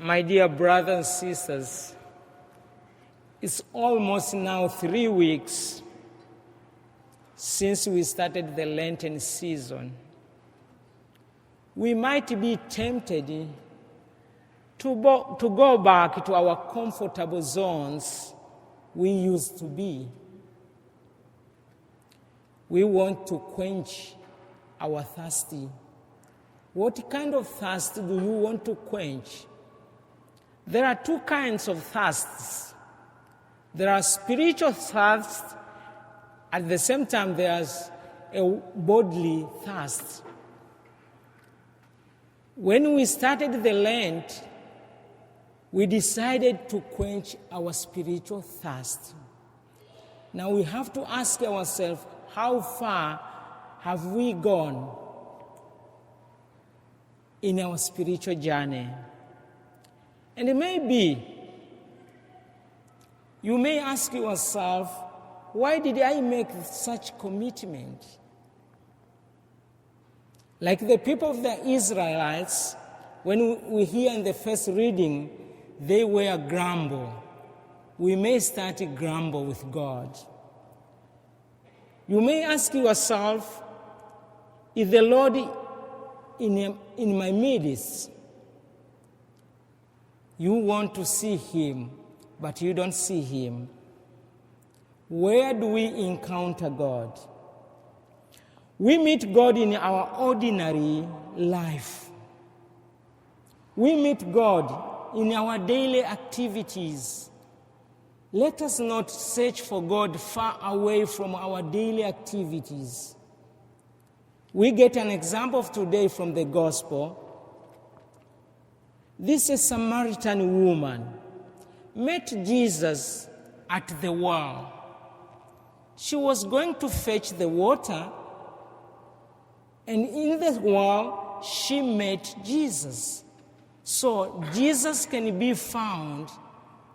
My dear brothers and sisters, it's almost now 3 weeks since we started the Lenten season. We might be tempted to go back to our comfortable zones we used to be. We want to quench our thirst. What kind of thirst do you want to quench? There are two kinds of thirsts. There are spiritual thirst. At the same time, there's a bodily thirst. When we started the Lent, we decided to quench our spiritual thirst. Now we have to ask ourselves, how far have we gone in our spiritual journey? And maybe you may ask yourself, why did I make such commitment? Like the people of the Israelites, when we hear in the first reading, they were grumble. We may start to grumble with God. You may ask yourself, is the Lord in my midst? You want to see him, but you don't see him. Where do we encounter God? We meet God in our ordinary life. We meet God in our daily activities. Let us not search for God far away from our daily activities. We get an example of today from the gospel. This Samaritan woman met Jesus at the well. She was going to fetch the water, and in the well, she met Jesus. So Jesus can be found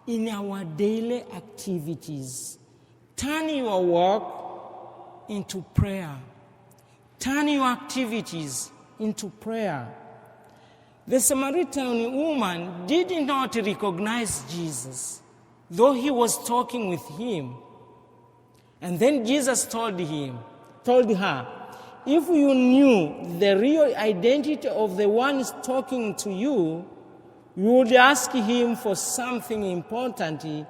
in our daily activities. Turn your work into prayer. Turn your activities into prayer. The Samaritan woman did not recognize Jesus, though he was talking with him. And then Jesus told her, if you knew the real identity of the one talking to you, you would ask him for something important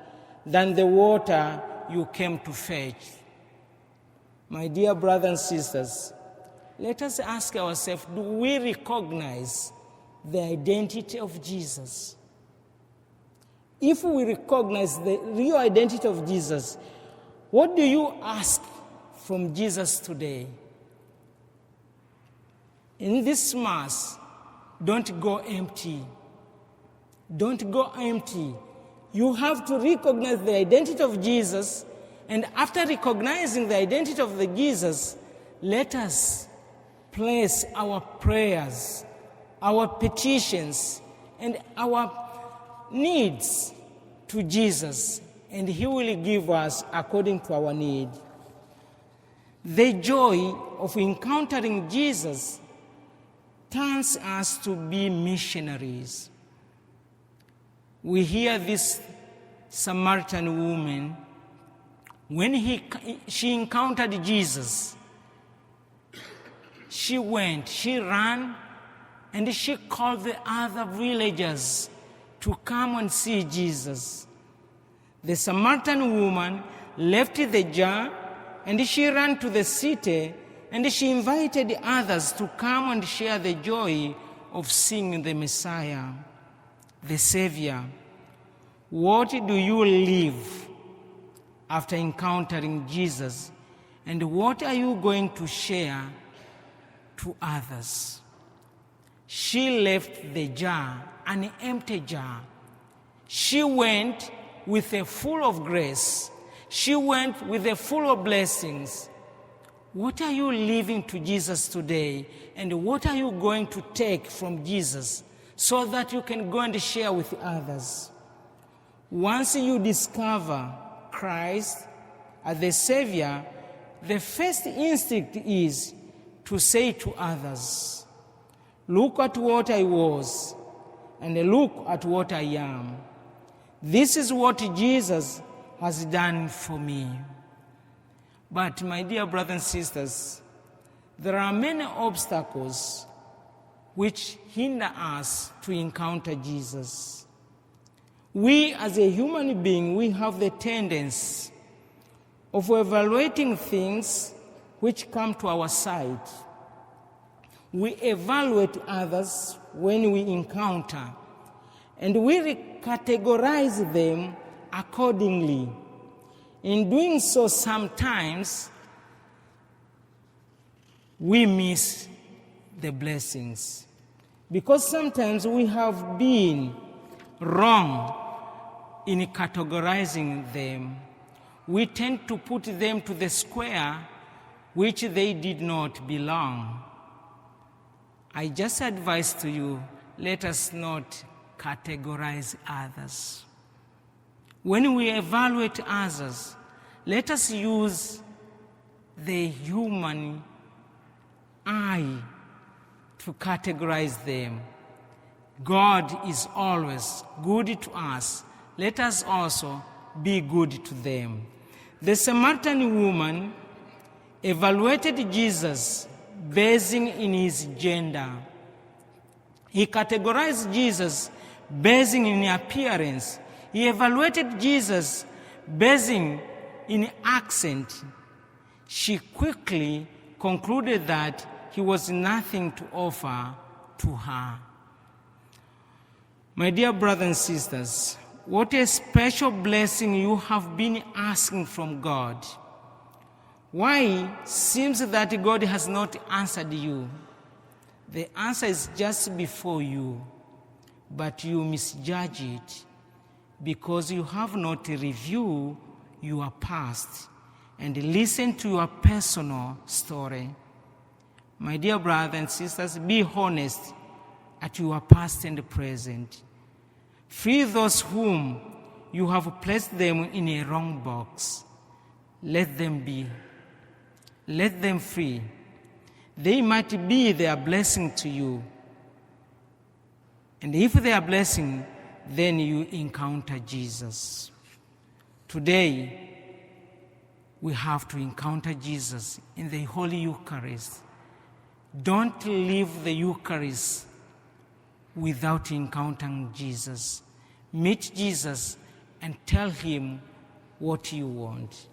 than the water you came to fetch. My dear brothers and sisters, let us ask ourselves, do we recognize the identity of Jesus? If we recognize the real identity of Jesus, what do you ask from Jesus today? In this Mass, don't go empty. Don't go empty. You have to recognize the identity of Jesus, and after recognizing the identity of the Jesus, let us place our prayers, our petitions, and our needs to Jesus, and he will give us according to our need. The joy of encountering Jesus turns us to be missionaries. We hear this Samaritan woman, when she encountered Jesus, she ran, and she called the other villagers to come and see Jesus. The Samaritan woman left the jar, and she ran to the city, and she invited others to come and share the joy of seeing the Messiah, the Savior. What do you live after encountering Jesus, and what are you going to share to others? She left the jar, an empty jar. She went with a full of grace. She went with a full of blessings. What are you leaving to Jesus today, and what are you going to take from Jesus so that you can go and share with others? Once you discover Christ as the Savior, the first instinct is to say to others, look at what I was. and look at what I am. This is what Jesus has done for me. But my dear brothers and sisters, there are many obstacles which hinder us to encounter Jesus. We as a human being, we have the tendency of evaluating things which come to our side. We evaluate others when we encounter, and we categorize them accordingly. In doing so, sometimes we miss the blessings, because sometimes we have been wrong in categorizing them. We tend to put them to the square which they did not belong. I just advise to you, let us not categorize others. When we evaluate others, let us use the human eye to categorize them. God is always good to us. Let us also be good to them. The Samaritan woman evaluated Jesus basing in his gender. He categorized Jesus basing in appearance. He evaluated Jesus basing in accent. She quickly concluded that he was nothing to offer to her. My dear brothers and sisters, what a special blessing you have been asking from God. Why seems that God has not answered you? The answer is just before you, but you misjudge it because you have not reviewed your past and listened to your personal story. My dear brothers and sisters, be honest at your past and present. Free those whom you have placed them in a wrong box. Let them be. Let them free. They might be their blessing to you. And if they are blessing, then you encounter Jesus. Today, we have to encounter Jesus in the Holy Eucharist. Don't leave the Eucharist without encountering Jesus. Meet Jesus and tell him what you want.